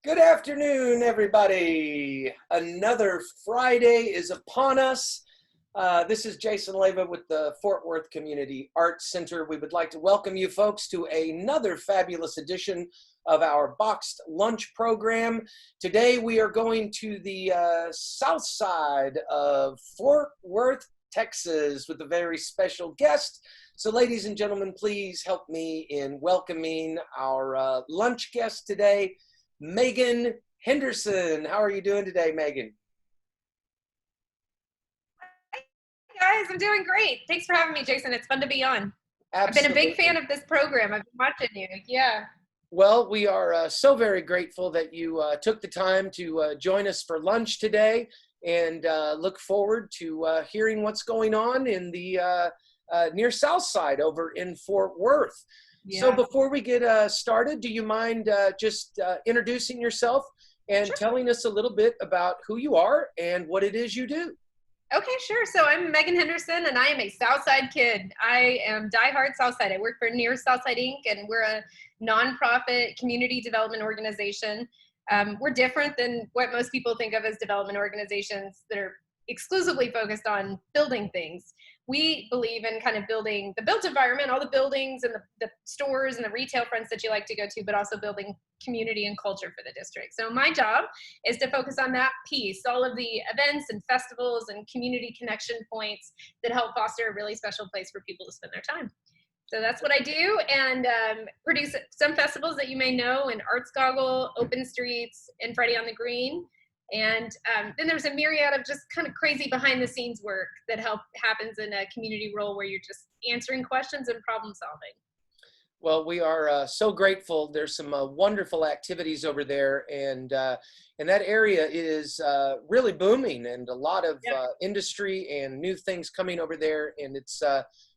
Good afternoon, everybody. Another Friday is upon us. This is Jason Leva with the Fort Worth Community Arts Center. We would like to welcome you folks to another fabulous edition of our boxed lunch program. Today we are going to the south side of Fort Worth, Texas with a very special guest. So ladies and gentlemen, please help me in welcoming our lunch guest today, Megan Henderson. How are you doing today, Megan? Hey guys, I'm doing great. Thanks for having me, Jason. It's fun to be on. Absolutely. I've been a big fan of this program. I've been watching you. Yeah. Well, we are so very grateful that you took the time to join us for lunch today, and look forward to hearing what's going on in the Near Southside over in Fort Worth. Yeah. So before we get started, do you mind just introducing yourself and Sure. telling us a little bit about who you are and what it is you do? Okay, sure. So I'm Megan Henderson, and I am a Southside kid. I am diehard Southside. I work for Near Southside Inc., and we're a nonprofit community development organization. We're different than what most people think of as development organizations that are exclusively focused on building things. We believe in kind of building the built environment, all the buildings and the stores and the retail fronts that you like to go to, but also building community and culture for the district. So my job is to focus on that piece, all of the events and festivals and community connection points that help foster a really special place for people to spend their time. So that's what I do, and produce some festivals that you may know in ArtsGoggle, Open Streets, and Freddie on the Green. And then there's a myriad of just kind of crazy behind the scenes work that happens in a community role where you're just answering questions and problem solving. Well, we are so grateful. There's some wonderful activities over there, and that area is really booming, and a lot of industry and new things coming over there, and it's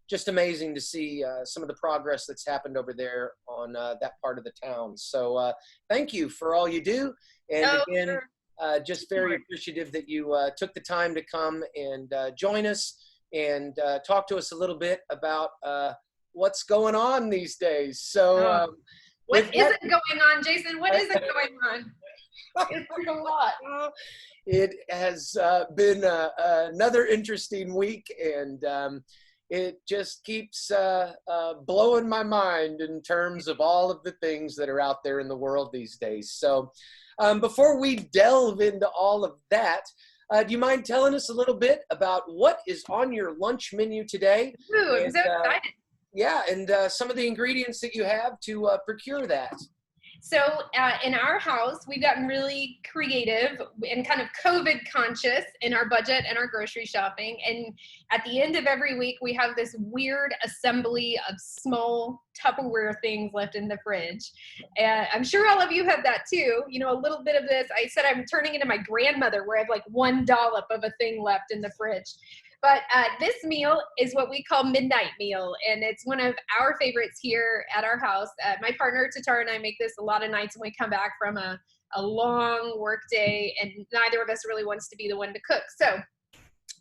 just amazing to see some of the progress that's happened over there on that part of the town. So thank you for all you do, and again, Sure. just very appreciative that you took the time to come and join us and talk to us a little bit about what's going on these days. So what isn't going on, Jason? What isn't going on? It's like a lot. It has been another interesting week, and it just keeps blowing my mind in terms of all of the things that are out there in the world these days. So before we delve into all of that, do you mind telling us a little bit about what is on your lunch menu today? Ooh, I'm so excited. Yeah, and some of the ingredients that you have to procure that. So in our house, we've gotten really creative and kind of COVID conscious in our budget and our grocery shopping. And at the end of every week, we have this weird assembly of small Tupperware things left in the fridge. And I'm sure all of you have that too. You know, a little bit of this. I said I'm turning into my grandmother where I have like one dollop of a thing left in the fridge. But this meal is what we call midnight meal, and it's one of our favorites here at our house. My partner, Tatar, and I make this a lot of nights when we come back from a long work day, and neither of us really wants to be the one to cook. So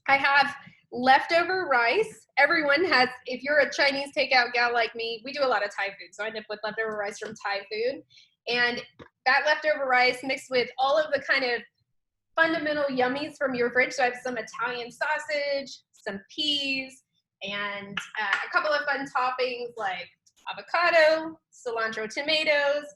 I have leftover rice. Everyone has, if you're a Chinese takeout gal like me, we do a lot of Thai food, so I end up with leftover rice from Thai food. And that leftover rice mixed with all of the kind of fundamental yummies from your fridge. So I have some Italian sausage, some peas, and a couple of fun toppings like avocado, cilantro tomatoes,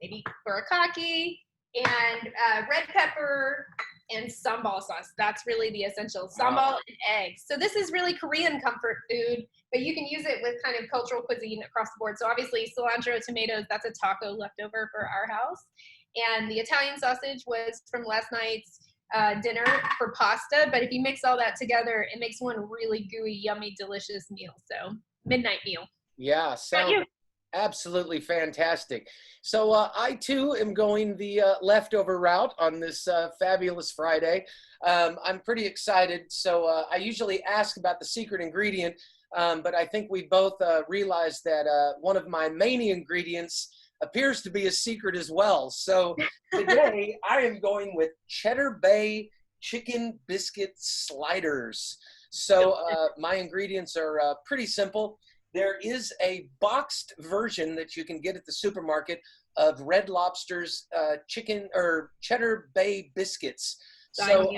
maybe furikake, and red pepper, and sambal sauce. That's really the essential. Sambal and eggs. So this is really Korean comfort food, but you can use it with kind of cultural cuisine across the board. So obviously cilantro tomatoes, that's a taco leftover for our house. And the Italian sausage was from last night's dinner for pasta. But if you mix all that together, it makes one really gooey, yummy, delicious meal. So midnight meal. Yeah, sounds absolutely fantastic. So I too am going the leftover route on this fabulous Friday. I'm pretty excited. So I usually ask about the secret ingredient, but I think we both realized that one of my main ingredients appears to be a secret as well. So today I am going with Cheddar Bay chicken biscuit sliders. So my ingredients are pretty simple. there is a boxed version that you can get at the supermarket of Red Lobster's chicken or Cheddar Bay biscuits. So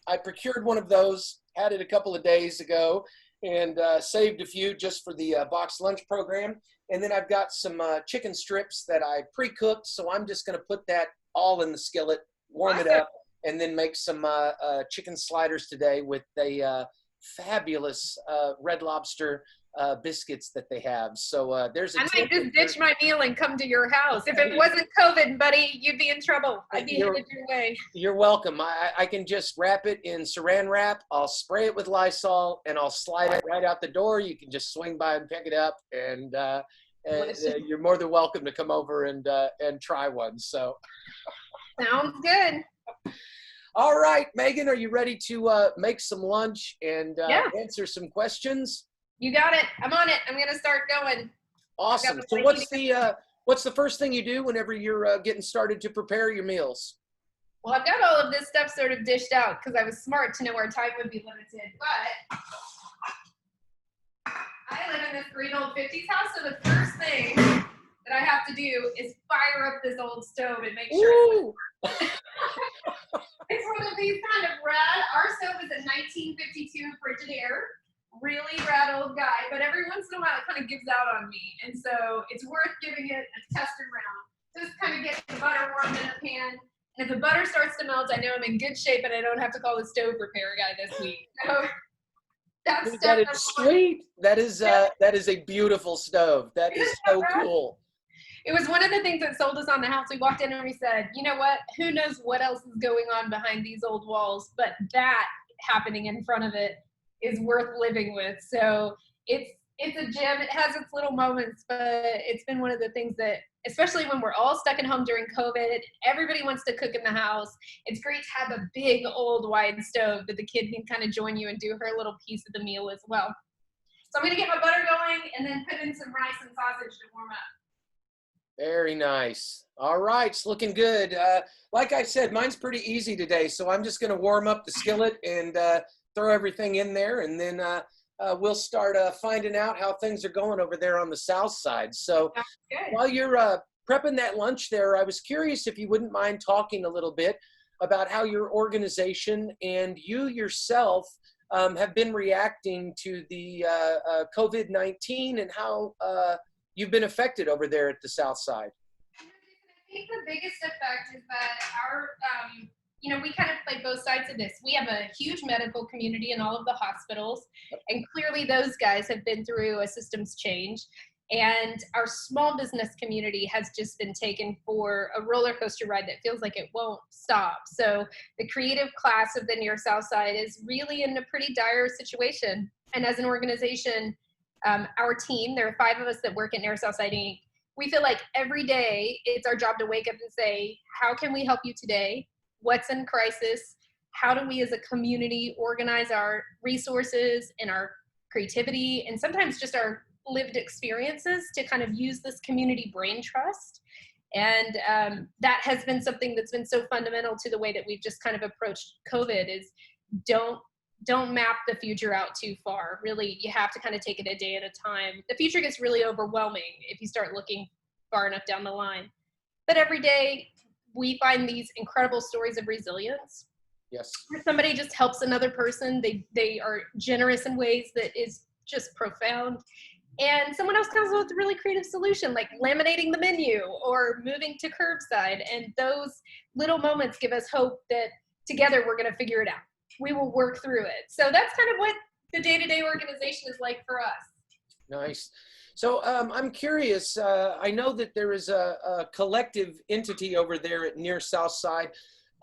I procured one of those, had it a couple of days ago, and saved a few just for the box lunch program. And then I've got some chicken strips that I pre-cooked, so I'm just going to put that all in the skillet, warm it up, and then make some chicken sliders today with a fabulous Red Lobster biscuits that they have. So there's a I might just ditch my meal and come to your house. If it wasn't COVID, buddy, you'd be in trouble. I'd be headed your way. You're welcome. I can just wrap it in saran wrap. I'll spray it with Lysol and I'll slide it right out the door. You can just swing by and pick it up, and you're more than welcome to come over and try one. So sounds good. All right, Megan, are you ready to make some lunch and answer some questions? You got it. I'm on it. I'm going to start going. Awesome. So what's the first thing you do whenever you're getting started to prepare your meals? Well, I've got all of this stuff sort of dished out because I was smart to know our time would be limited, but I live in this green old 50s house, so the first thing that I have to do is fire up this old stove and make sure it's one of these kind of rad. Our stove is a 1952 Frigidaire. Really rad old guy, but every once in a while it kind of gives out on me, and so it's worth giving it a test around. Just kind of get the butter warmed in a pan, and if the butter starts to melt, I know I'm in good shape and I don't have to call the stove repair guy this week. So that is sweet. That is a beautiful stove. That is so cool. It was one of the things that sold us on the house. We walked in and we said, you know what? Who knows what else is going on behind these old walls, but that happening in front of it is worth living with. So it's a gem. It has its little moments, but it's been one of the things that, especially when we're all stuck at home during COVID, everybody wants to cook in the house. It's great to have a big old wide stove that the kid can kind of join you and do her little piece of the meal as well. So I'm going to get my butter going and then put in some rice and sausage to warm up. Very nice. All right, it's looking good. Like I said, mine's pretty easy today, so I'm just going to warm up the skillet and throw everything in there, and then we'll start finding out how things are going over there on the south side. So while you're prepping that lunch there, I was curious if you wouldn't mind talking a little bit about how your organization and you yourself have been reacting to the COVID-19 and how you've been affected over there at the south side. I think the biggest effect is that our we kind of play both sides of this. We have a huge medical community in all of the hospitals, and clearly those guys have been through a systems change. And our small business community has just been taken for a roller coaster ride that feels like it won't stop. So the creative class of the Near Southside is really in a pretty dire situation. And as an organization, our team, there are 5 of us that work at Near Southside Inc. We feel like every day it's our job to wake up and say, how can we help you today? What's in crisis? How do we as a community organize our resources and our creativity and sometimes just our lived experiences to kind of use this community brain trust? And that has been something that's been so fundamental to the way that we've just kind of approached COVID is don't map the future out too far. Really, you have to kind of take it a day at a time. The future gets really overwhelming if you start looking far enough down the line. But every day, we find these incredible stories of resilience. Yes. Where somebody just helps another person. They are generous in ways that is just profound. And someone else comes up with a really creative solution, like laminating the menu or moving to curbside. And those little moments give us hope that together we're going to figure it out. We will work through it. So that's kind of what the day-to-day organization is like for us. Nice. So I'm curious, I know that there is a collective entity over there at Near Southside.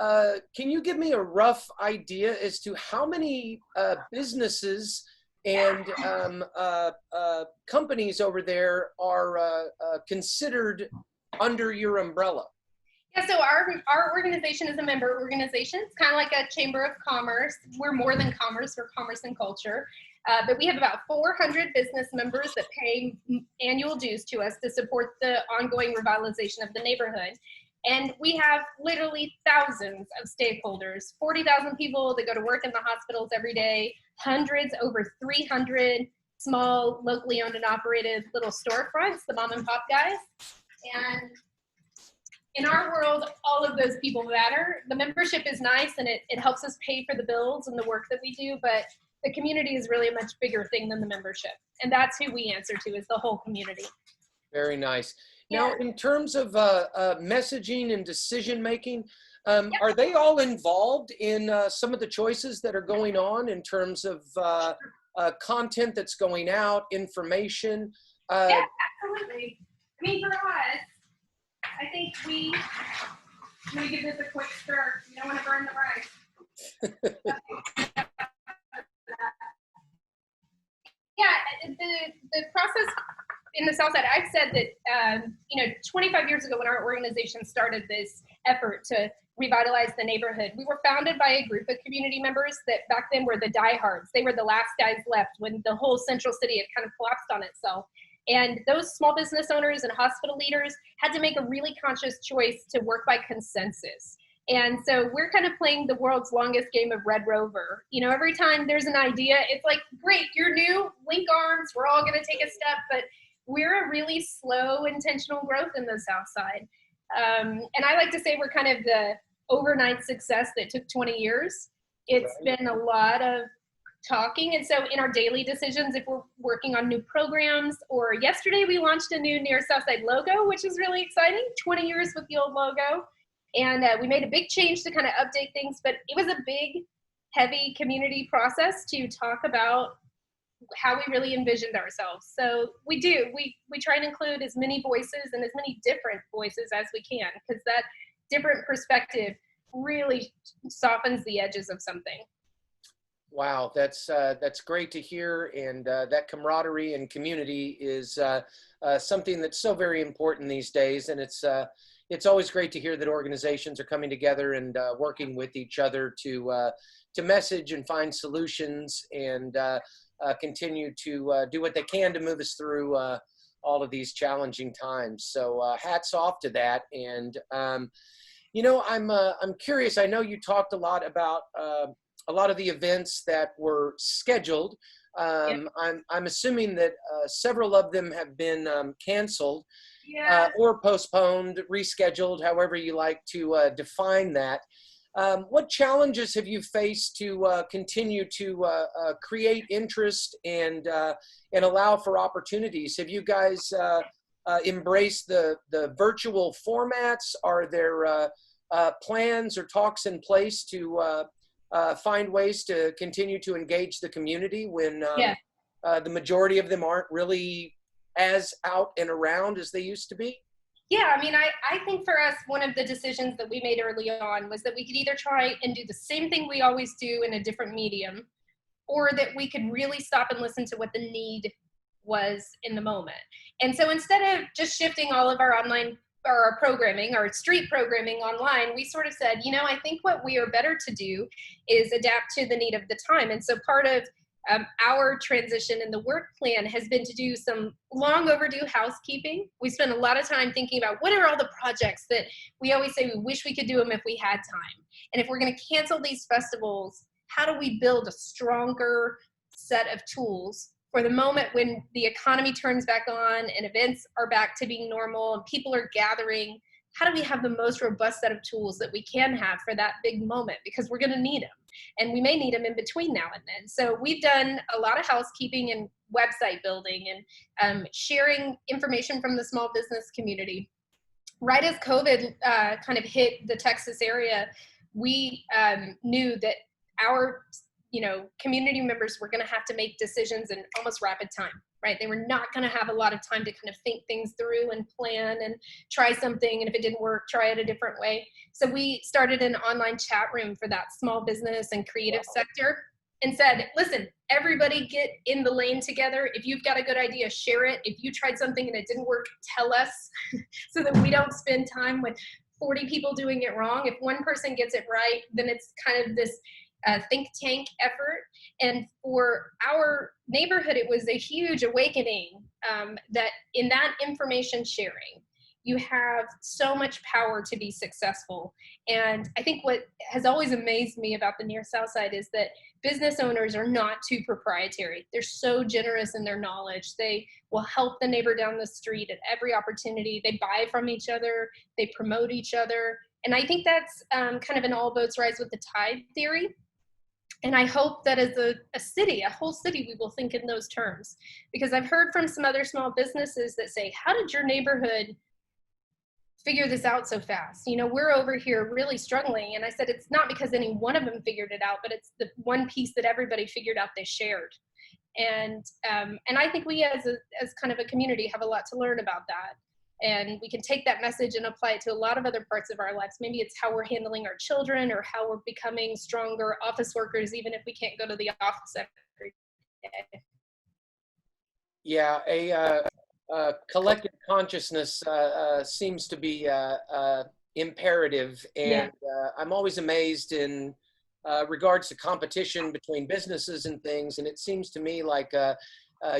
Can you give me a rough idea as to how many businesses and companies over there are considered under your umbrella? Yeah, so our organization is a member organization. It's kind of like a chamber of commerce. We're more than commerce, we're commerce and culture. But we have about 400 business members that pay annual dues to us to support the ongoing revitalization of the neighborhood. And we have literally thousands of stakeholders, 40,000 people that go to work in the hospitals every day, hundreds, over 300 small, locally owned and operated little storefronts, the mom and pop guys. And in our world, all of those people matter. The membership is nice and it helps us pay for the bills and the work that we do, but the community is really a much bigger thing than the membership. And that's who we answer to, is the whole community. Very nice. Yeah. Now, in terms of messaging and decision making, Yep. are they all involved in some of the choices that are going on in terms of content that's going out, information? Yeah, absolutely. I mean, for us, I think let me give this a quick stir. You don't want to burn the rice. Yeah, the process in the Southside, I've said that, 25 years ago when our organization started this effort to revitalize the neighborhood, we were founded by a group of community members that back then were the diehards. They were the last guys left when the whole central city had kind of collapsed on itself. And those small business owners and hospital leaders had to make a really conscious choice to work by consensus. And so we're kind of playing the world's longest game of Red Rover. Every time there's an idea, it's like, great, you're new, link arms, we're all going to take a step. But we're a really slow, intentional growth in the South Side. And I like to say we're kind of the overnight success that took 20 years. It's been a lot of talking. And so in our daily decisions, if we're working on new programs, or yesterday we launched a new Near Southside logo, which is really exciting, 20 years with the old logo. And we made a big change to kind of update things, but it was a big, heavy community process to talk about how we really envisioned ourselves. So we try and include as many voices and as many different voices as we can, because that different perspective really softens the edges of something. Wow, that's great to hear, and that camaraderie and community is something that's so very important these days, and it's always great to hear that organizations are coming together and working with each other to message and find solutions and continue to do what they can to move us through all of these challenging times. So hats off to that. And I'm curious. I know you talked a lot about a lot of the events that were scheduled. I'm assuming that several of them have been canceled or postponed, rescheduled, however you like to define that. What challenges have you faced to continue to create interest and allow for opportunities? Have you guys embraced the virtual formats? Are there plans or talks in place to find ways to continue to engage the community when the majority of them aren't really as out and around as they used to be? Yeah, I mean, I think for us, one of the decisions that we made early on was that we could either try and do the same thing we always do in a different medium, or that we could really stop and listen to what the need was in the moment. And so instead of just shifting all of our online or our programming, our street programming online, we sort of said, I think what we are better to do is adapt to the need of the time. And so part of our transition in the work plan has been to do some long overdue housekeeping. We spend a lot of time thinking about what are all the projects that we always say we wish we could do them if we had time. And if we're going to cancel these festivals, how do we build a stronger set of tools for the moment when the economy turns back on and events are back to being normal and people are gathering? How do we have the most robust set of tools that we can have for that big moment? Because we're going to need them. And we may need them in between now and then. So we've done a lot of housekeeping and website building and sharing information from the small business community. Right as COVID kind of hit the Texas area, we knew that our community members were going to have to make decisions in almost rapid time, right? They were not going to have a lot of time to kind of think things through and plan and try something. And if it didn't work, try it a different way. So we started an online chat room for that small business and creative sector and said, listen, everybody get in the lane together. If you've got a good idea, share it. If you tried something and it didn't work, tell us so that we don't spend time with 40 people doing it wrong. If one person gets it right, then it's kind of this think tank effort. And for our neighborhood, it was a huge awakening that in that information sharing you have so much power to be successful. And I think what has always amazed me about the Near Southside is that business owners are not too proprietary. They're so generous in their knowledge. They will help the neighbor down the street at every opportunity. They buy from each other. They promote each other. And I think that's kind of an all boats rise with the tide theory. And I hope that as a city, a whole city, we will think in those terms. Because I've heard from some other small businesses that say, how did your neighborhood figure this out so fast? You know, we're over here really struggling. And I said, it's not because any one of them figured it out, but it's the one piece that everybody figured out they shared. And I think we as kind of a community have a lot to learn about that. And we can take that message and apply it to a lot of other parts of our lives. Maybe it's how we're handling our children or how we're becoming stronger office workers, even if we can't go to the office every day. Yeah, collective consciousness seems to be imperative, and I'm always amazed in regards to competition between businesses and things, and it seems to me like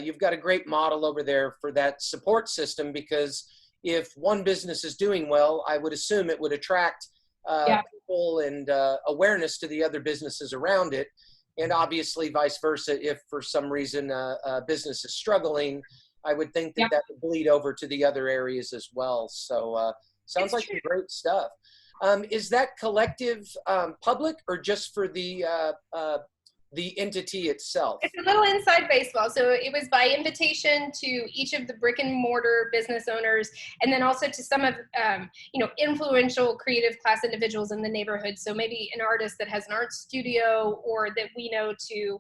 you've got a great model over there for that support system, because if one business is doing well, I would assume it would attract people and awareness to the other businesses around it. And obviously vice versa, if for some reason a business is struggling, I would think that that would bleed over to the other areas as well. So sounds like some great stuff. Is that collective public or just for the entity itself? It's a little inside baseball. So it was by invitation to each of the brick and mortar business owners, and then also to some of, influential creative class individuals in the neighborhood. So maybe an artist that has an art studio, or that we know to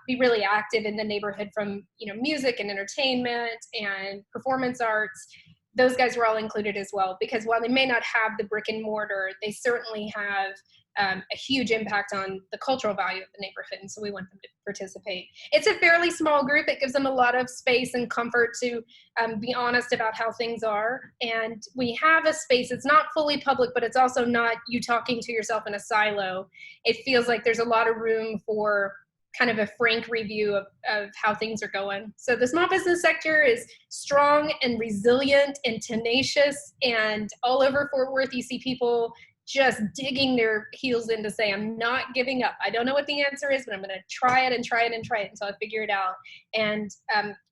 be really active in the neighborhood from, music and entertainment and performance arts. Those guys were all included as well, because while they may not have the brick and mortar, they certainly have a huge impact on the cultural value of the neighborhood, and so we want them to participate. It's a fairly small group. It gives them a lot of space and comfort to be honest about how things are, and we have a space. It's not fully public, but it's also not you talking to yourself in a silo. It feels like there's a lot of room for kind of a frank review of how things are going. So the small business sector is strong and resilient and tenacious, and all over Fort Worth you see people just digging their heels in to say, I'm not giving up. I don't know what the answer is, but I'm going to try it and try it and try it until I figure it out. And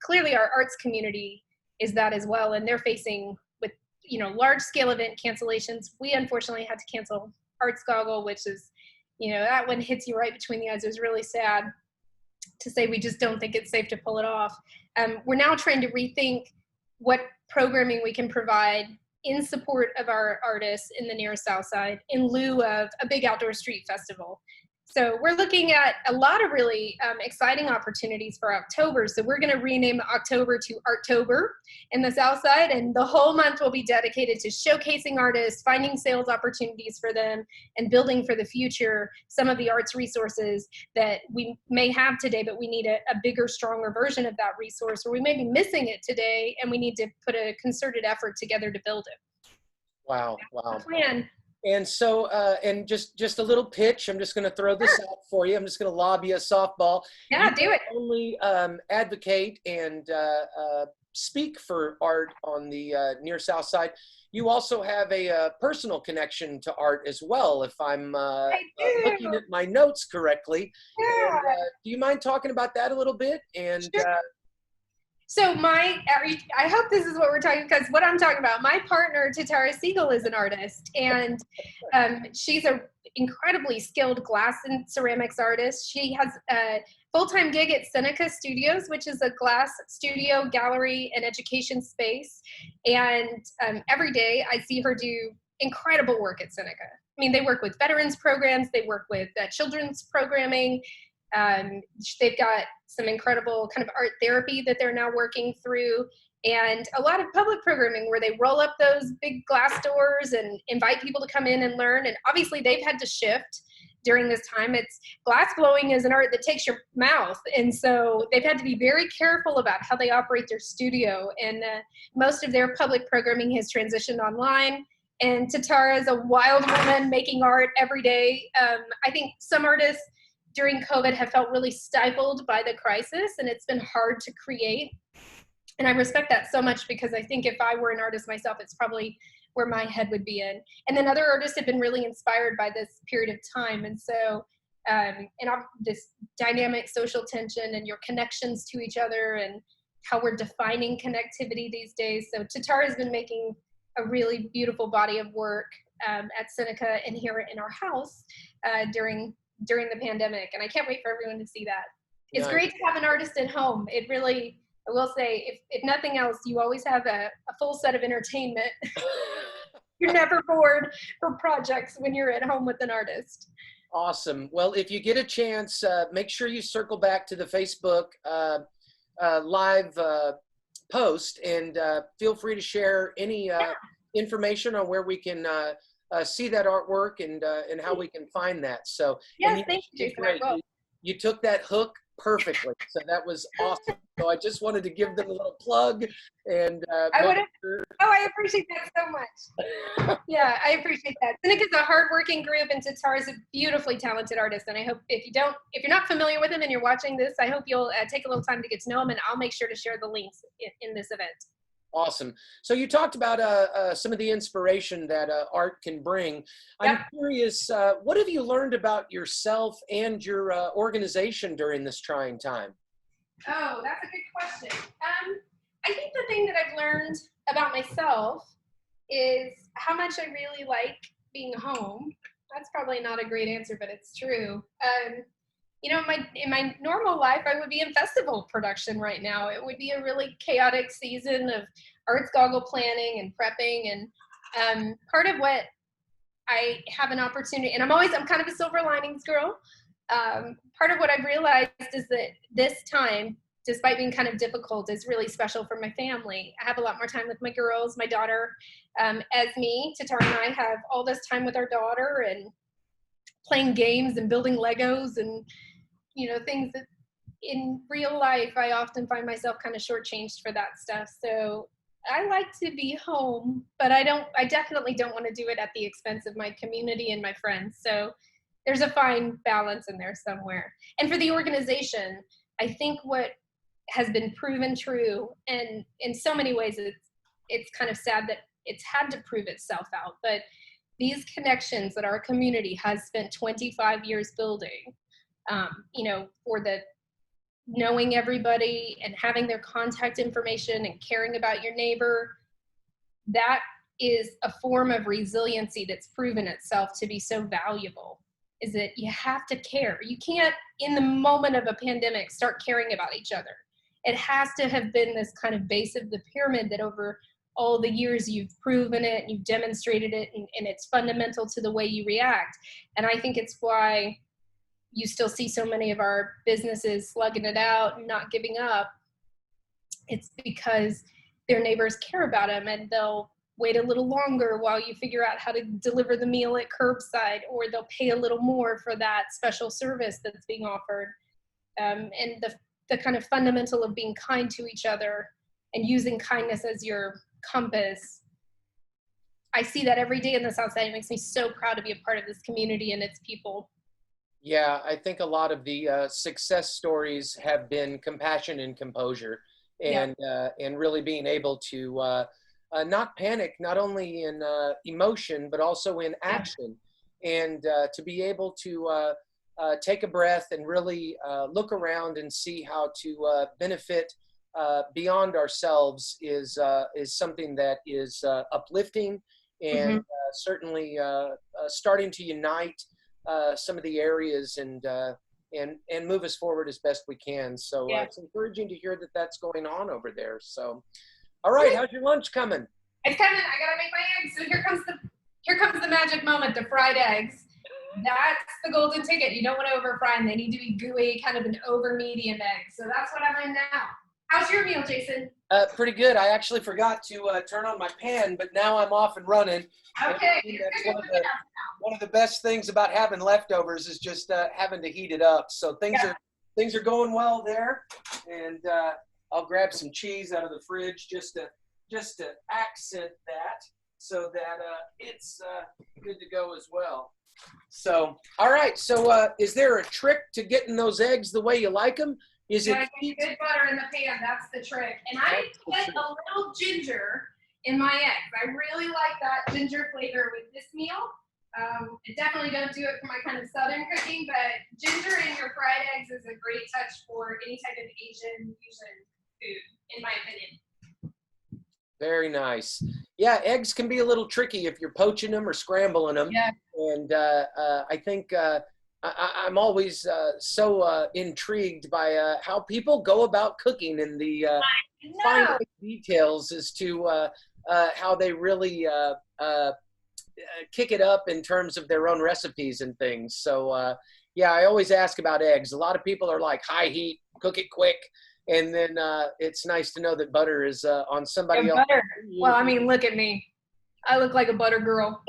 clearly our arts community is that as well. And they're facing with, large scale event cancellations. We unfortunately had to cancel ArtsGoggle, which is, that one hits you right between the eyes. It was really sad to say we just don't think it's safe to pull it off. We're now trying to rethink what programming we can provide in support of our artists in the Near Southside in lieu of a big outdoor street festival. So we're looking at a lot of really exciting opportunities for October. So we're going to rename October to Arttober in the Southside, and the whole month will be dedicated to showcasing artists, finding sales opportunities for them, and building for the future some of the arts resources that we may have today, but we need a bigger, stronger version of that resource, or we may be missing it today, and we need to put a concerted effort together to build it. Wow. That's the plan. And so, and just a little pitch, I'm just going to throw this out for you. I'm just going to lob you a softball. Yeah, do it. You only advocate and speak for art on the Near Southside. You also have a personal connection to art as well, if I'm looking at my notes correctly. Yeah. And, do you mind talking about that a little bit? And sure. So I hope this is what we're talking, because what I'm talking about, my partner, Tatara Siegel, is an artist, and she's an incredibly skilled glass and ceramics artist. She has a full-time gig at Seneca Studios, which is a glass studio, gallery, and education space. And every day I see her do incredible work at Seneca. I mean, they work with veterans programs, they work with children's programming. They've got some incredible kind of art therapy that they're now working through, and a lot of public programming where they roll up those big glass doors and invite people to come in and learn. And obviously they've had to shift during this time. It's glass blowing is an art that takes your mouth, and so they've had to be very careful about how they operate their studio, and most of their public programming has transitioned online. And Tatara is a wild woman making art every day. I think some artists during COVID have felt really stifled by the crisis, and it's been hard to create. And I respect that so much, because I think if I were an artist myself, it's probably where my head would be in. And then other artists have been really inspired by this period of time. And so, this dynamic social tension and your connections to each other and how we're defining connectivity these days. So Tatar has been making a really beautiful body of work at Seneca and here in our house during the pandemic. And I can't wait for everyone to see that. It's great to have an artist at home. It really, I will say, if nothing else, you always have a full set of entertainment. You're never bored for projects when you're at home with an artist. Awesome. Well, if you get a chance, make sure you circle back to the Facebook live post, and feel free to share any information on where we can see that artwork and how we can find that. So yes, thank you, Jason. You took that hook perfectly, so that was awesome. So I just wanted to give them a little plug, and I appreciate that so much. Yeah, I appreciate that. Seneca's a hardworking group, and Tatar is a beautifully talented artist. And I hope if you're not familiar with him and you're watching this, I hope you'll take a little time to get to know him, and I'll make sure to share the links in this event. Awesome. So you talked about some of the inspiration that art can bring. I'm curious, what have you learned about yourself and your organization during this trying time? Oh, that's a good question. I think the thing that I've learned about myself is how much I really like being home. That's probably not a great answer, but it's true. You know, in my normal life, I would be in festival production right now. It would be a really chaotic season of ArtsGoggle planning and prepping. And part of what I have an opportunity, and I'm kind of a silver linings girl. Part of what I've realized is that this time, despite being kind of difficult, is really special for my family. I have a lot more time with my girls, my daughter, Esme. Tatar and I have all this time with our daughter and playing games and building Legos and, you know, things that in real life, I often find myself kind of shortchanged for that stuff. So I like to be home, but I definitely don't want to do it at the expense of my community and my friends. So there's a fine balance in there somewhere. And for the organization, I think what has been proven true, and in so many ways, it's kind of sad that it's had to prove itself out, but these connections that our community has spent 25 years building, you know, for the knowing everybody and having their contact information and caring about your neighbor, that is a form of resiliency that's proven itself to be so valuable, is that you have to care. You can't, in the moment of a pandemic, start caring about each other. It has to have been this kind of base of the pyramid that over all the years you've proven it, you've demonstrated it, and it's fundamental to the way you react. And I think it's why you still see so many of our businesses slugging it out and not giving up. It's because their neighbors care about them, and they'll wait a little longer while you figure out how to deliver the meal at curbside, or they'll pay a little more for that special service that's being offered. And the kind of fundamental of being kind to each other and using kindness as your compass. I see that every day in the South Side. It makes me so proud to be a part of this community and its people. Yeah, I think a lot of the success stories have been compassion and composure, and really being able to not panic, not only in emotion, but also in action, and to be able to take a breath and really look around and see how to benefit beyond ourselves is something that is uplifting, and certainly starting to unite some of the areas and move us forward as best we can. So it's encouraging to hear that that's going on over there. So, all right, how's your lunch coming? It's coming. I gotta make my eggs. So here comes the magic moment, the fried eggs. That's the golden ticket. You don't want to over fry them. They need to be gooey, kind of an over medium egg. So that's what I'm in now. How's your meal, Jason? Pretty good. I actually forgot to turn on my pan, but now I'm off and running. Okay. And that's one of the best things about having leftovers is just having to heat it up. So things are going well there, and I'll grab some cheese out of the fridge just to accent that, so that it's good to go as well. So, all right. So, is there a trick to getting those eggs the way you like them? Is You it gotta get good butter in the pan. That's the trick. And I put a little ginger in my eggs. I really like that ginger flavor with this meal. I definitely don't do it for my kind of southern cooking, but ginger in your fried eggs is a great touch for any type of Asian fusion food, in my opinion. Very nice. Yeah, eggs can be a little tricky if you're poaching them or scrambling them. Yeah. And I think I'm always so intrigued by how people go about cooking and the fine details as to how they really kick it up in terms of their own recipes and things. So yeah, I always ask about eggs. A lot of people are like, high heat, cook it quick. And then it's nice to know that butter is on somebody else. Butter. Well, I mean, look at me. I look like a butter girl.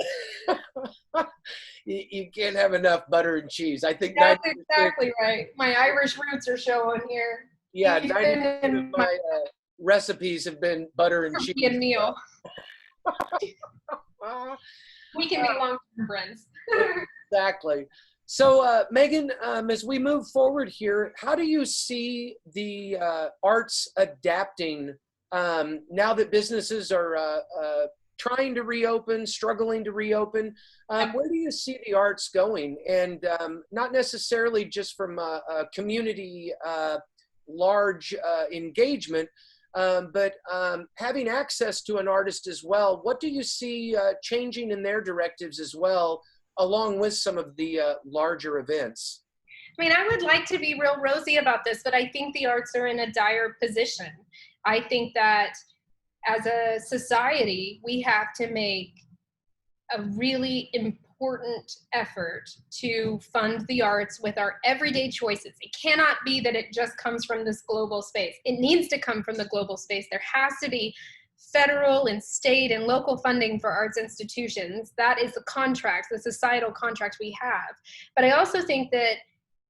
You can't have enough butter and cheese. I think that's exactly right. My Irish roots are showing here. Yeah, 90% of my recipes have been butter and cheese. And meal. We can be long-term friends. Exactly. So, Megan, as we move forward here, how do you see the arts adapting now that businesses are trying to reopen, struggling to reopen? Where do you see the arts going? And not necessarily just from a community large engagement, but having access to an artist as well. What do you see changing in their directives as well, along with some of the larger events? I mean, I would like to be real rosy about this, but I think the arts are in a dire position. I think that as a society, we have to make a really important effort to fund the arts with our everyday choices. It cannot be that it just comes from this global space. It needs to come from the global space. There has to be federal and state and local funding for arts institutions. That is the contract, the societal contract we have. But I also think that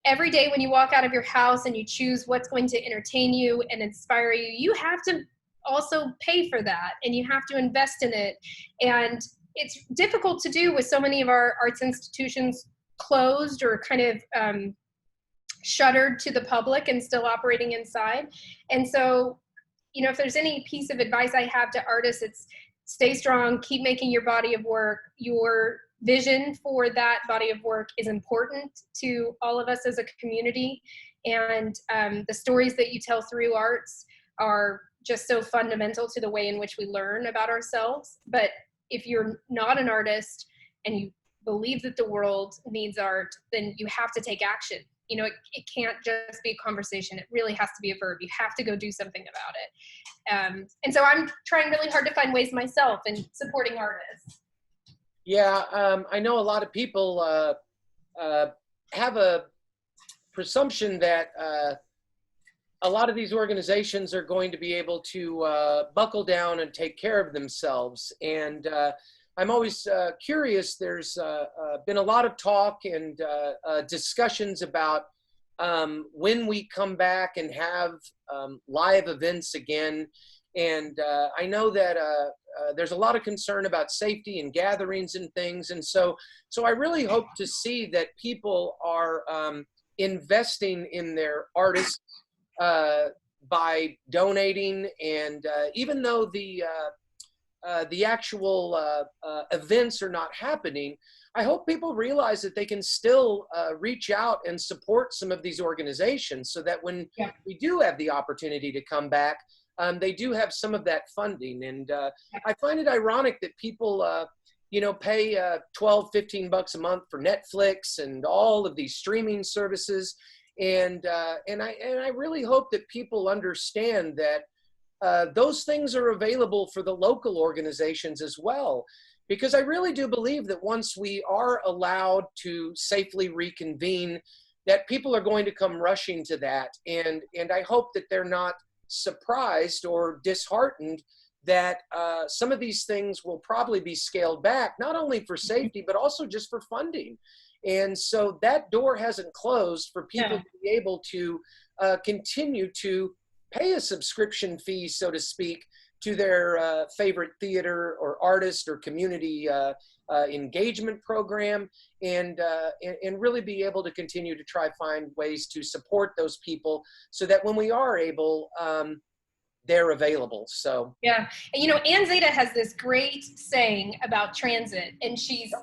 every day when you walk out of your house and you choose what's going to entertain you and inspire you, you have to also pay for that, and you have to invest in it. And it's difficult to do with so many of our arts institutions closed or kind of shuttered to the public and still operating inside. And so, you know, if there's any piece of advice I have to artists, it's stay strong, keep making your body of work. Your vision for that body of work is important to all of us as a community. And the stories that you tell through arts are just so fundamental to the way in which we learn about ourselves. But if you're not an artist and you believe that the world needs art, then you have to take action. You know, it can't just be a conversation. It really has to be a verb. You have to go do something about it. And so I'm trying really hard to find ways myself in supporting artists. Yeah, I know a lot of people have a presumption that a lot of these organizations are going to be able to buckle down and take care of themselves. And I'm always curious. There's been a lot of talk and discussions about when we come back and have live events again. And I know that there's a lot of concern about safety and gatherings and things. And so I really hope to see that people are investing in their artists by donating. And even though the actual events are not happening, I hope people realize that they can still reach out and support some of these organizations so that when we do have the opportunity to come back, they do have some of that funding. And I find it ironic that people, you know, pay $12-15 a month for Netflix and all of these streaming services. And I really hope that people understand that those things are available for the local organizations as well. Because I really do believe that once we are allowed to safely reconvene, that people are going to come rushing to that. And I hope that they're not surprised or disheartened that some of these things will probably be scaled back, not only for safety, but also just for funding. And so that door hasn't closed for people to be able to continue to pay a subscription fee, so to speak, to their favorite theater or artist or community engagement program, and really be able to continue to try find ways to support those people so that when we are able, they're available. So yeah, and you know, Ann Zeta has this great saying about transit, and she's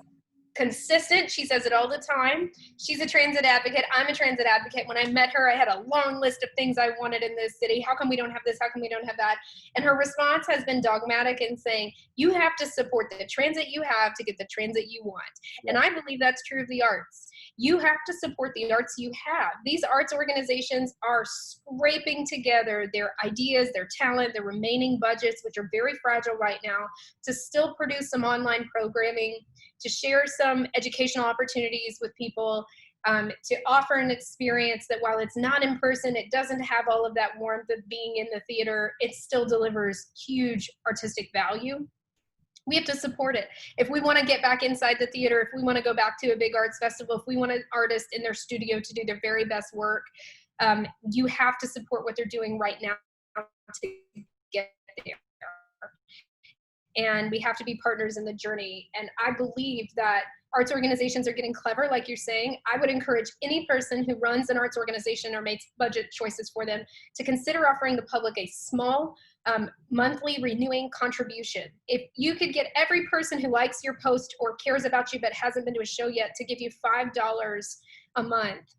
consistent. She says it all the time. She's a transit advocate. I'm a transit advocate. When I met her, I had a long list of things I wanted in this city. How come we don't have this? How come we don't have that? And her response has been dogmatic in saying, you have to support the transit you have to get the transit you want. yeah. And I believe that's true of the arts. You have to support the arts you have. These arts organizations are scraping together their ideas, their talent, their remaining budgets, which are very fragile right now, to still produce some online programming, to share some educational opportunities with people, to offer an experience that while it's not in person, it doesn't have all of that warmth of being in the theater, it still delivers huge artistic value. We have to support it. If we want to get back inside the theater, if we want to go back to a big arts festival, if we want an artist in their studio to do their very best work, you have to support what they're doing right now to get there. And we have to be partners in the journey. And I believe that arts organizations are getting clever, like you're saying. I would encourage any person who runs an arts organization or makes budget choices for them to consider offering the public a small monthly renewing contribution. If you could get every person who likes your post or cares about you but hasn't been to a show yet to give you $5 a month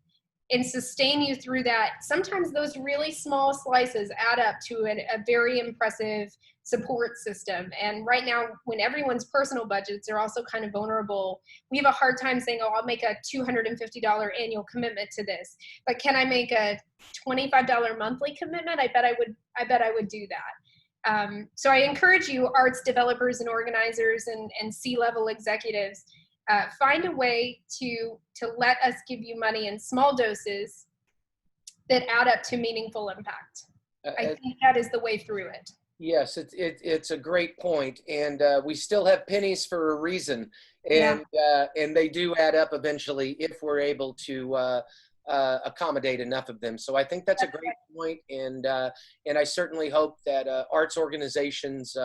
and sustain you through that, sometimes those really small slices add up to a very impressive support system. And right now, when everyone's personal budgets are also kind of vulnerable, we have a hard time saying, oh, I'll make a $250 annual commitment to this. But can I make a $25 monthly commitment? I bet I would do that. So I encourage you, arts developers and organizers and C-level executives, find a way to let us give you money in small doses that add up to meaningful impact. I think that is the way through it. Yes, it's a great point, and we still have pennies for a reason, and they do add up eventually if we're able to accommodate enough of them. So I think that's a great point, and I certainly hope that arts organizations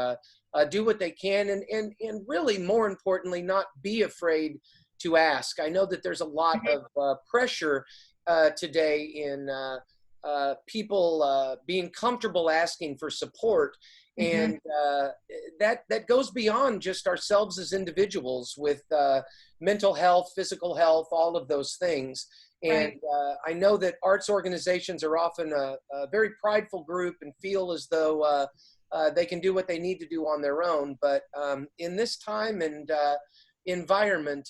do what they can, and really more importantly, not be afraid to ask. I know that there's a lot of pressure today in people being comfortable asking for support, and that goes beyond just ourselves as individuals with mental health, physical health, all of those things. And I know that arts organizations are often a very prideful group and feel as though they can do what they need to do on their own. But in this time and environment,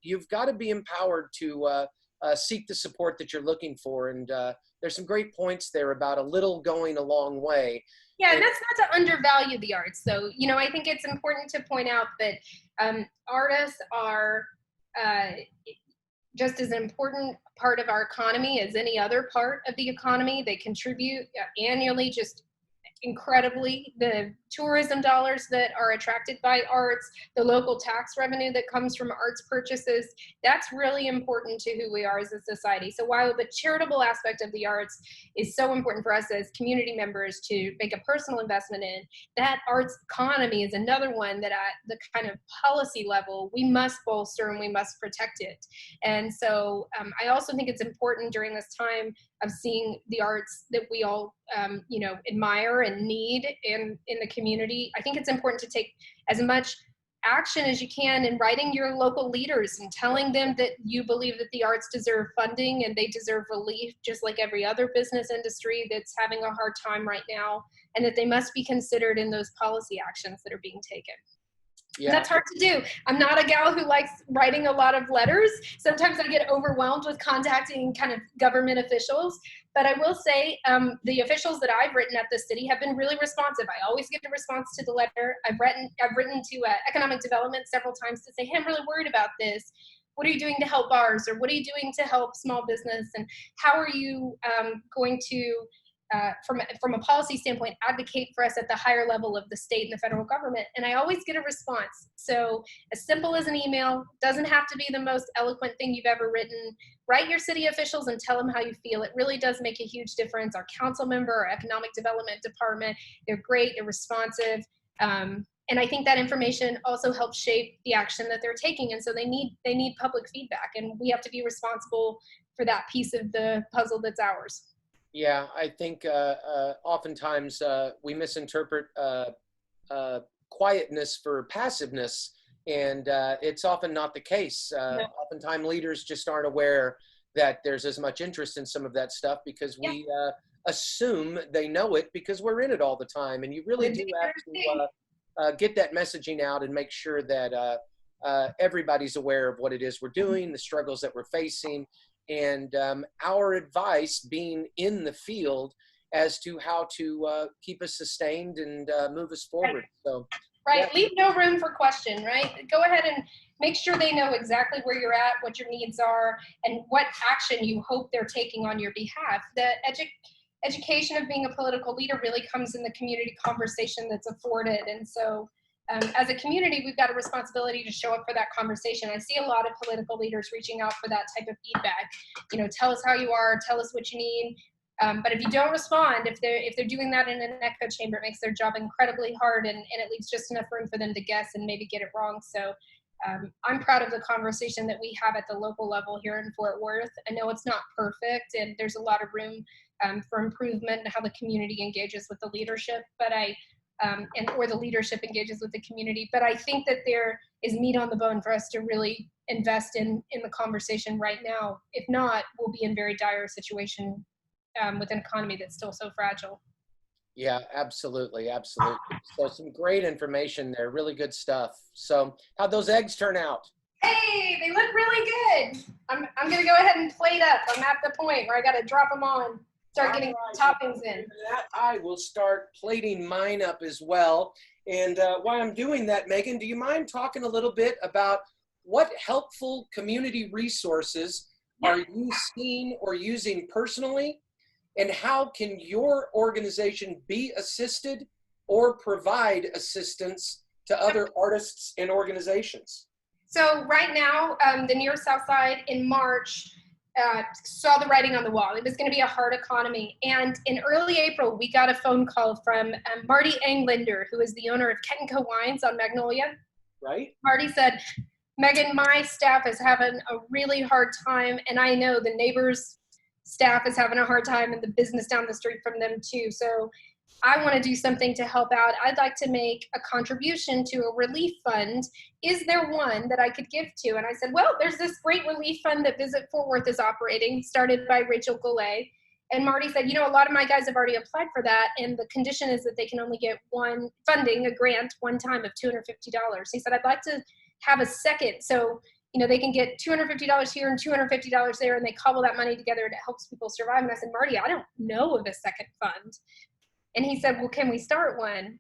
you've got to be empowered to seek the support that you're looking for. And there's some great points there about a little going a long way. Yeah, and that's not to undervalue the arts. So, you know, I think it's important to point out that artists are just as important part of our economy as any other part of the economy. They contribute annually just incredibly. The tourism dollars that are attracted by arts, the local tax revenue that comes from arts purchases, that's really important to who we are as a society. So while the charitable aspect of the arts is so important for us as community members to make a personal investment in, that arts economy is another one that at the kind of policy level, we must bolster and we must protect it. And so I also think it's important during this time of seeing the arts that we all you know, admire and need in the community. I think it's important to take as much action as you can in writing your local leaders and telling them that you believe that the arts deserve funding and they deserve relief, just like every other business industry that's having a hard time right now, and that they must be considered in those policy actions that are being taken. Yeah. That's hard to do. I'm not a gal who likes writing a lot of letters. Sometimes I get overwhelmed with contacting kind of government officials. But I will say the officials that I've written at the city have been really responsive. I always get a response to the letter. I've written to economic development several times to say, hey, I'm really worried about this. What are you doing to help bars? Or what are you doing to help small business? And how are you going to from a policy standpoint, advocate for us at the higher level of the state and the federal government. And I always get a response. So as simple as an email, doesn't have to be the most eloquent thing you've ever written. Write your city officials and tell them how you feel. It really does make a huge difference. Our council member, our economic development department, they're great, they're responsive. And I think that information also helps shape the action that they're taking. And so they need public feedback, and we have to be responsible for that piece of the puzzle that's ours. Yeah, I think oftentimes we misinterpret quietness for passiveness, and it's often not the case. No. Oftentimes leaders just aren't aware that there's as much interest in some of that stuff because we assume they know it because we're in it all the time. And you really do have to get that messaging out and make sure that everybody's aware of what it is we're doing, the struggles that we're facing, and our advice being in the field as to how to keep us sustained and move us forward. So, right, leave no room for question, right? Go ahead and make sure they know exactly where you're at, what your needs are, and what action you hope they're taking on your behalf. The education of being a political leader really comes in the community conversation that's afforded. And so as a community, we've got a responsibility to show up for that conversation. I see a lot of political leaders reaching out for that type of feedback. You know, tell us how you are, tell us what you need. But if you don't respond, if they're doing that in an echo chamber, it makes their job incredibly hard, and it leaves just enough room for them to guess and maybe get it wrong. So I'm proud of the conversation that we have at the local level here in Fort Worth. I know it's not perfect, and there's a lot of room for improvement in how the community engages with the leadership, but or the leadership engages with the community. But I think that there is meat on the bone for us to really invest in the conversation right now. If not, we'll be in very dire situation with an economy that's still so fragile. yeah, absolutely, absolutely. So some great information there, really good stuff. So how'd those eggs turn out? Hey, they look really good. I'm gonna go ahead and plate up. I'm at the point where I gotta drop them on, start getting toppings in. I will start plating mine up as well. And while I'm doing that, Megan, do you mind talking a little bit about what helpful community resources are you seeing or using personally? And how can your organization be assisted or provide assistance to other artists and organizations? So right now, the Near Southside in March saw the writing on the wall. It was going to be a hard economy. And in early April, we got a phone call from Marty Englander, who is the owner of Kenco Wines on Magnolia. Right. Marty said, Megan, my staff is having a really hard time, and I know the neighbors' staff is having a hard time and the business down the street from them too. So I want to do something to help out. I'd like to make a contribution to a relief fund. Is there one that I could give to? And I said, well, there's this great relief fund that Visit Fort Worth is operating, started by Rachel Goulet. And Marty said, you know, a lot of my guys have already applied for that, and the condition is that they can only get one funding, a grant, one time of $250. He said, I'd like to have a second, so you know, they can get $250 here and $250 there, and they cobble that money together and it helps people survive. And I said, Marty, I don't know of a second fund. And he said, well, can we start one?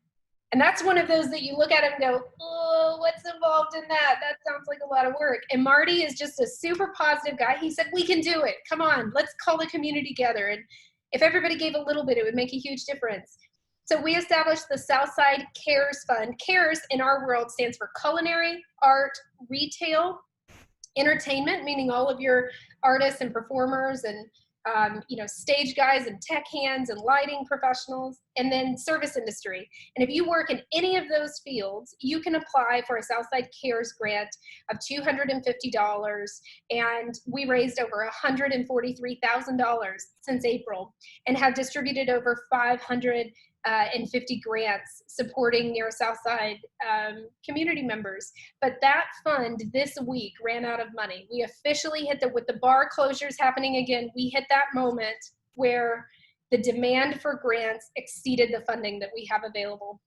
And that's one of those that you look at it and go, oh, what's involved in that? That sounds like a lot of work. And Marty is just a super positive guy. He said, we can do it. Come on, let's call the community together. And if everybody gave a little bit, it would make a huge difference. So we established the Southside Cares Fund. Cares in our world stands for culinary, art, retail, entertainment, meaning all of your artists and performers and you know, stage guys and tech hands and lighting professionals, and then service industry. And if you work in any of those fields, you can apply for a Southside Cares grant of $250. And we raised over $143,000 since April and have distributed over 550 grants supporting Near Southside community members. But that fund this week ran out of money. We officially hit with the bar closures happening again, we hit that moment where the demand for grants exceeded the funding that we have available.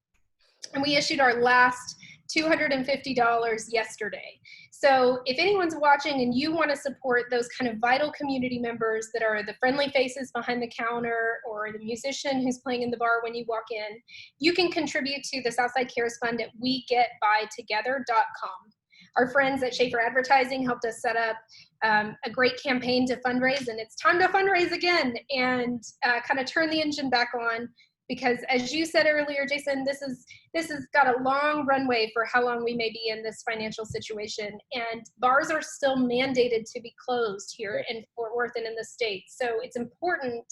And we issued our last $250 yesterday. So if anyone's watching and you want to support those kind of vital community members that are the friendly faces behind the counter or the musician who's playing in the bar when you walk in, you can contribute to the Southside Cares Fund at wegetbytogether.com. Our friends at Schaefer Advertising helped us set up a great campaign to fundraise, and it's time to fundraise again and kind of turn the engine back on, because as you said earlier, Jason, this has got a long runway for how long we may be in this financial situation, and bars are still mandated to be closed here in Fort Worth and in the state. So it's important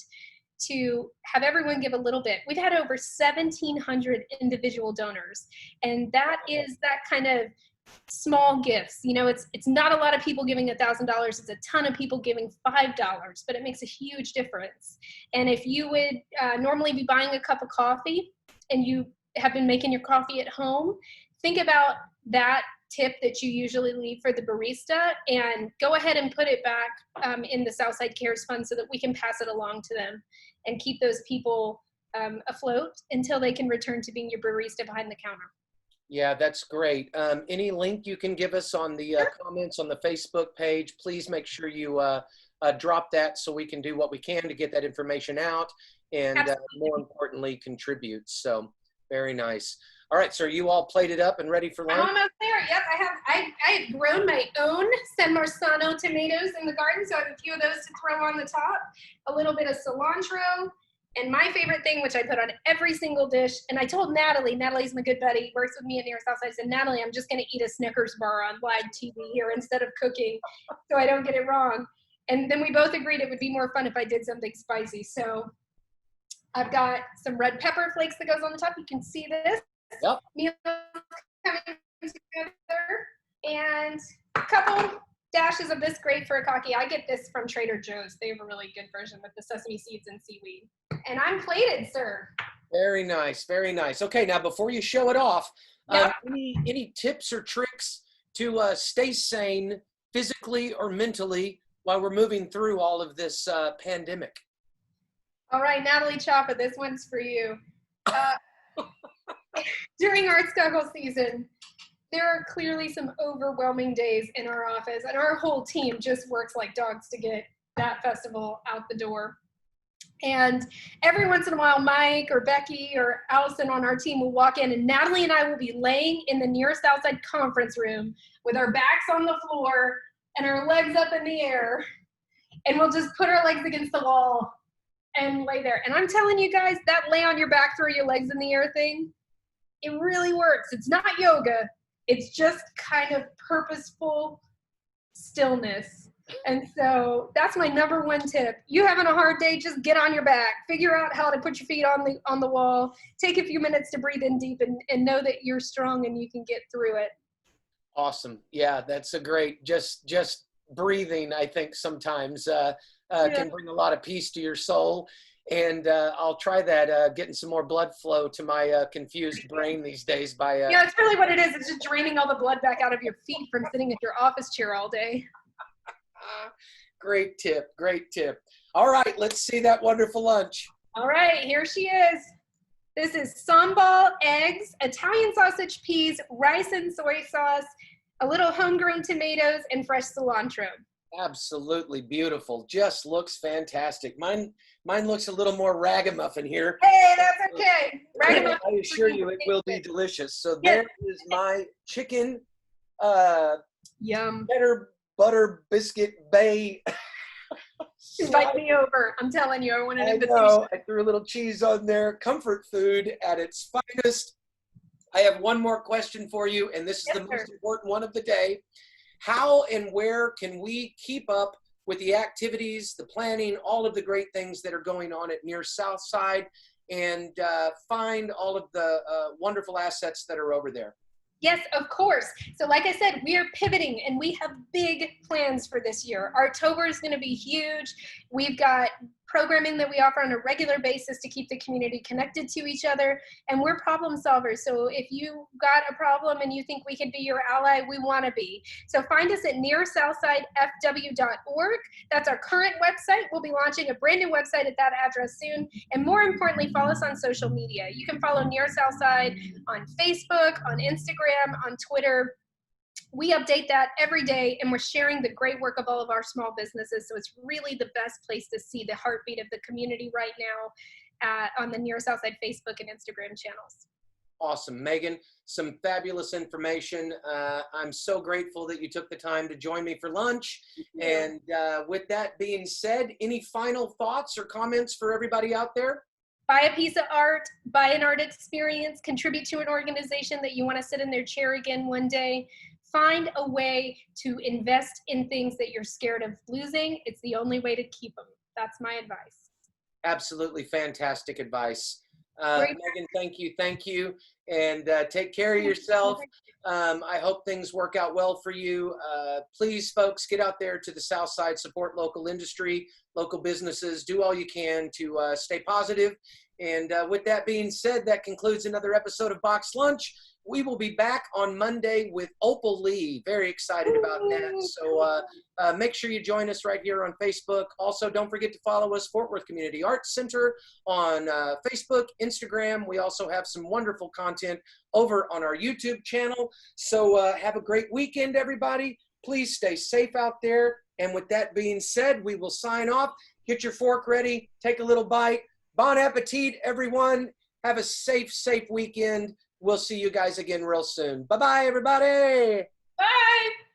to have everyone give a little bit. We've had over 1,700 individual donors, and that is that kind of small gifts. You know, it's not a lot of people giving $1,000. It's a ton of people giving $5, but it makes a huge difference. And if you would normally be buying a cup of coffee and you have been making your coffee at home, think about that tip that you usually leave for the barista and go ahead and put it back in the Southside Cares Fund so that we can pass it along to them and keep those people afloat until they can return to being your barista behind the counter. Yeah, that's great. Any link you can give us on the comments on the Facebook page, please make sure you drop that so we can do what we can to get that information out and more importantly, contribute. So very nice. All right, so are you all plated up and ready for lunch? I'm almost there. Yep, I have grown my own San Marzano tomatoes in the garden, so I have a few of those to throw on the top, a little bit of cilantro, and my favorite thing, which I put on every single dish, and I told Natalie's my good buddy, works with me at Near Southside, I said, Natalie, I'm just gonna eat a Snickers bar on live TV here instead of cooking, so I don't get it wrong. And then we both agreed it would be more fun if I did something spicy. So I've got some red pepper flakes that goes on the top. You can see this. Yep. Meal coming together, and a couple dashes of this great furikake. I get this from Trader Joe's. They have a really good version with the sesame seeds and seaweed. And I'm plated, sir. Very nice, very nice. Okay, now before you show it off, Yep. any tips or tricks to stay sane physically or mentally while we're moving through all of this pandemic? All right, Natalie Chapa, this one's for you. During ArtsGoggle season, there are clearly some overwhelming days in our office, and our whole team just works like dogs to get that festival out the door. And every once in a while, Mike or Becky or Allison on our team will walk in, and Natalie and I will be laying in the Near Southside conference room with our backs on the floor and our legs up in the air, and we'll just put our legs against the wall and lay there. And I'm telling you guys, that lay on your back, throw your legs in the air thing, it really works. It's not yoga. It's just kind of purposeful stillness. And so that's my number one tip. You having a hard day, just get on your back. Figure out how to put your feet on the wall. Take a few minutes to breathe in deep and know that you're strong and you can get through it. Awesome. Yeah, that's a great, just breathing, I think sometimes can bring a lot of peace to your soul. And I'll try that, getting some more blood flow to my confused brain these days by... yeah, it's really what it is. It's just draining all the blood back out of your feet from sitting at your office chair all day. Great tip, great tip. All right, let's see that wonderful lunch. All right, here she is. This is sambal, eggs, Italian sausage, peas, rice and soy sauce, a little homegrown tomatoes, and fresh cilantro. Absolutely beautiful. Just looks fantastic. Mine looks a little more ragamuffin here. Hey, that's okay. Ragamuffin. I assure you it will be delicious. So Yes. there is my chicken Yum. cheddar butter biscuit bay. Invite me over. I'm telling you, I want an I invitation. know. I threw a little cheese on there. Comfort food at its finest. I have one more question for you, and this is the most important one of the day. How and where can we keep up with the activities, the planning, all of the great things that are going on at Near Southside, and find all of the wonderful assets that are over there? Yes, of course. So like I said, we are pivoting and we have big plans for this year. October is going to be huge. We've got programming that we offer on a regular basis to keep the community connected to each other, and we're problem solvers. So if you got a problem and you think we could be your ally, we want to be. So find us at nearsouthsidefw.org. That's our current website. We'll be launching a brand new website at that address soon. And more importantly, follow us on social media. You can follow Near Southside on Facebook, on Instagram, on Twitter. We update that every day, and we're sharing the great work of all of our small businesses. So it's really the best place to see the heartbeat of the community right now on the Near Southside Facebook and Instagram channels. Awesome. Megan, some fabulous information. I'm so grateful that you took the time to join me for lunch. And with that being said, any final thoughts or comments for everybody out there? Buy a piece of art, buy an art experience, contribute to an organization that you want to sit in their chair again one day. Find a way to invest in things that you're scared of losing. It's the only way to keep them. That's my advice. Absolutely fantastic advice. Great. Megan, thank you. Thank you. And take care of yourself. I hope things work out well for you. Please, folks, get out there to the South Side, support local industry, local businesses, do all you can to stay positive. And with that being said, that concludes another episode of Box Lunch. We will be back on Monday with Opal Lee. Very excited about that. So make sure you join us right here on Facebook. Also, don't forget to follow us, Fort Worth Community Arts Center, on Facebook, Instagram. We also have some wonderful content over on our YouTube channel. So have a great weekend, everybody. Please stay safe out there. And with that being said, we will sign off. Get your fork ready. Take a little bite. Bon appetit, everyone. Have a safe weekend. We'll see you guys again real soon. Bye-bye, everybody. Bye.